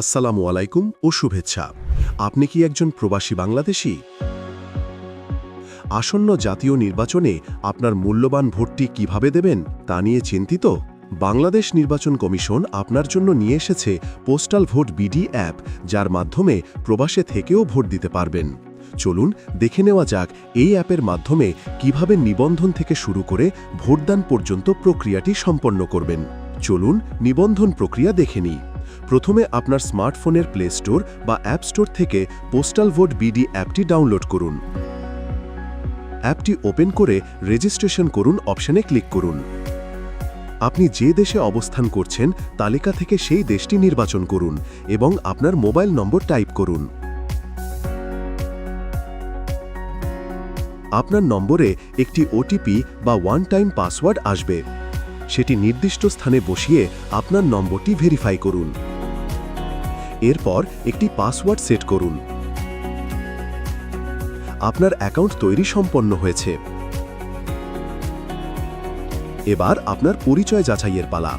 আসসালামু আলাইকুম ও শুভেচ্ছা। আপনি কি একজন প্রবাসী বাংলাদেশী? আসন্ন জাতীয় নির্বাচনে আপনার মূল্যবান ভোটটি কিভাবে দেবেন তা নিয়ে চিন্তিত? বাংলাদেশ নির্বাচন কমিশন আপনার জন্য নিয়ে এসেছে পোস্টাল ভোট বিডি অ্যাপ, যার মাধ্যমে প্রবাসে থেকেও ভোট দিতে পারবেন। চলুন দেখে নেওয়া যাক এই অ্যাপের মাধ্যমে কিভাবে নিবন্ধন থেকে শুরু করে ভোটদান পর্যন্ত প্রক্রিয়াটি সম্পন্ন করবেন। চলুন নিবন্ধন প্রক্রিয়া দেখে নিই। প্রথমে আপনার স্মার্টফোনের প্লে স্টোর বা অ্যাপ স্টোর থেকে পোস্টাল ভোট বিডি অ্যাপটি ডাউনলোড করুন। অ্যাপটি ওপেন করে রেজিস্ট্রেশন করুন অপশনে ক্লিক করুন। আপনি যে দেশে অবস্থান করছেন তালিকা থেকে সেই দেশটি নির্বাচন করুন এবং আপনার মোবাইল নম্বর টাইপ করুন। আপনার নম্বরে একটি ওটিপি বা ওয়ান টাইম পাসওয়ার্ড আসবে। সেটি নির্দিষ্ট স্থানে বসিয়ে আপনার নম্বরটি ভেরিফাই করুন। এরপর একটি পাসওয়ার্ড সেট করুন। আপনার অ্যাকাউন্ট তৈরি সম্পন্ন হয়েছে। এবার আপনার পরিচয় যাচাইয়ের পালা।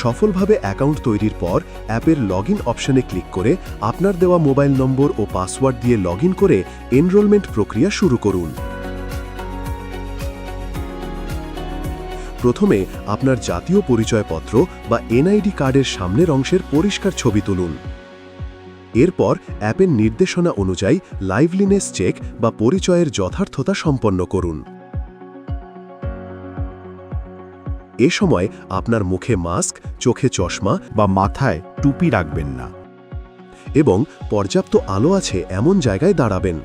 সফলভাবে অ্যাকাউন্ট তৈরির পর অ্যাপের লগইন অপশনে ক্লিক করে আপনার দেওয়া মোবাইল নম্বর ও পাসওয়ার্ড দিয়ে লগইন করে এনরোলমেন্ট প্রক্রিয়া শুরু করুন। প্রথমে আপনার জাতীয় পরিচয়পত্র বা এনআইডি কার্ডের সামনের অংশের পরিষ্কার ছবি তুলুন। এরপর অ্যাপের নির্দেশনা অনুযায়ী লাইভলিনেস চেক বা পরিচয়ের যথার্থতা সম্পন্ন করুন। এ সময় আপনার মুখে মাস্ক, চোখে চশমা বা মাথায় টুপি রাখবেন না। এবং পর্যাপ্ত আলো আছে এমন জায়গায় দাঁড়াবেন।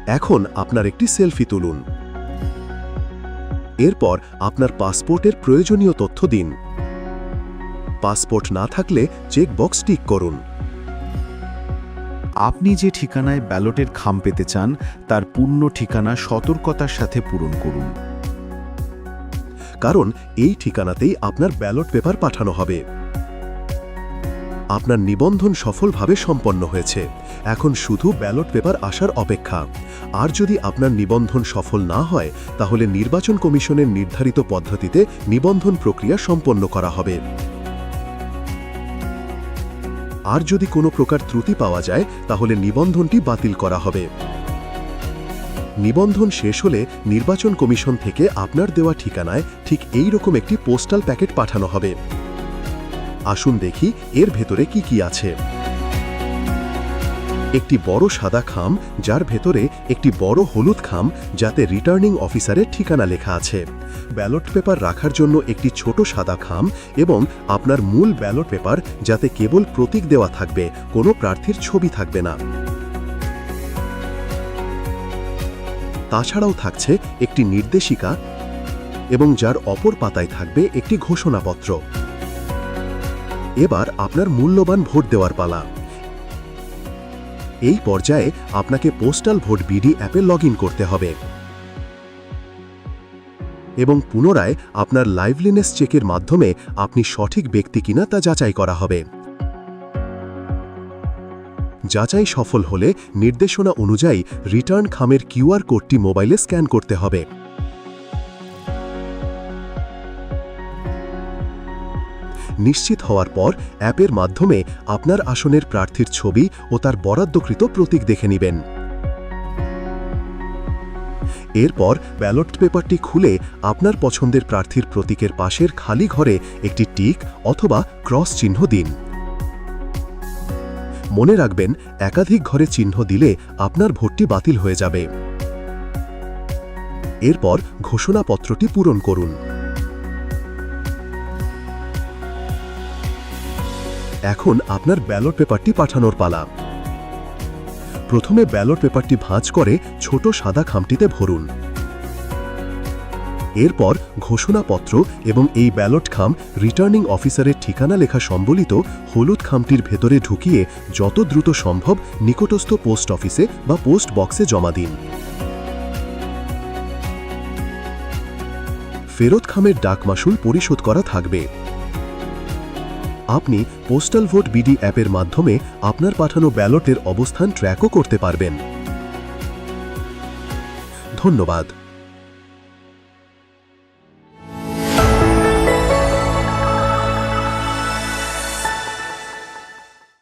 এখন আপনার একটি সেলফি তুলুন। এরপর আপনার পাসপোর্টের প্রয়োজনীয় তথ্য দিন। পাসপোর্ট না থাকলে চেক বক্স টিক করুন। আপনি যে ঠিকানায় ব্যালটের খাম পেতে চান তার পূর্ণ ঠিকানা সতর্কতার সাথে পূরণ করুন। কারণ এই ঠিকানাতেই আপনার ব্যালট পেপার পাঠানো হবে। আপনার নিবন্ধন সফলভাবে সম্পন্ন হয়েছে। এখন শুধু ব্যালট পেপার আসার অপেক্ষা। আর যদি আপনার নিবন্ধন সফল না হয় তাহলে নির্বাচন কমিশনের নির্ধারিত পদ্ধতিতে নিবন্ধন প্রক্রিয়া সম্পন্ন করা হবে। আর যদি কোনো প্রকার ত্রুটি পাওয়া যায় তাহলে নিবন্ধনটি বাতিল করা হবে। নিবন্ধন শেষ হলে নির্বাচন কমিশন থেকে আপনার দেওয়া ঠিকানায় ঠিক এই রকম একটি পোস্টাল প্যাকেট পাঠানো হবে। আসুন দেখি এর ভেতরে কি কি আছে। একটি বড় সাদা খাম, যার ভেতরে একটি বড় হলুদ খাম যাতে রিটার্নিং অফিসারের ঠিকানা লেখা আছে, ব্যালট পেপার রাখার জন্য একটি ছোট সাদা খাম এবং আপনার মূল ব্যালট পেপার যাতে কেবল প্রতীক দেওয়া থাকবে, কোনো প্রার্থীর ছবি থাকবে না। তাছাড়াও থাকছে একটি নির্দেশিকা এবং যার অপর পাতায় থাকবে একটি ঘোষণাপত্র। এবার আপনার মূল্যবান ভোট দেওয়ার পালা। এই পর্যায়ে আপনাকে পোস্টাল ভোট বিডি অ্যাপে লগইন করতে হবে এবং পুনরায় আপনার লাইভলিনেস চেকের মাধ্যমে আপনি সঠিক ব্যক্তি কিনা তা যাচাই করা হবে। যাচাই সফল হলে নির্দেশনা অনুযায়ী রিটার্ন খামের কিউআর কোডটি মোবাইলে স্ক্যান করতে হবে। নিশ্চিত হওয়ার পর অ্যাপের মাধ্যমে আপনার আসনের প্রার্থীর ছবি ও তার বরাদ্দকৃত প্রতীক দেখে নেবেন। এরপর ব্যালট পেপারটি খুলে আপনার পছন্দের প্রার্থীর প্রতীকের পাশের খালি ঘরে একটি টিক অথবা ক্রস চিহ্ন দিন। মনে রাখবেন, একাধিক ঘরে চিহ্ন দিলে আপনার ভোটটি বাতিল হয়ে যাবে। এরপর ঘোষণাপত্রটি পূরণ করুন। এখন আপনার ব্যালট পেপারটি পাঠানোর পালা। প্রথমে ব্যালট পেপারটি ভাঁজ করে ছোট সাদা খামটিতে ভরুন। এরপর ঘোষণাপত্র এবং এই ব্যালট খাম রিটার্নিং অফিসারের ঠিকানা লেখা সম্বলিত হলুদ খামটির ভেতরে ঢুকিয়ে যত দ্রুত সম্ভব নিকটস্থ পোস্ট অফিসে বা পোস্ট বক্সে জমা দিন। ফেরত খামের ডাক মাশুল পরিশোধ করা থাকবে। আপনি পোস্টাল ভোট বিডি অ্যাপের মাধ্যমে আপনার পাঠানো ব্যালটের অবস্থান ট্র্যাকও করতে পারবেন। ধন্যবাদ।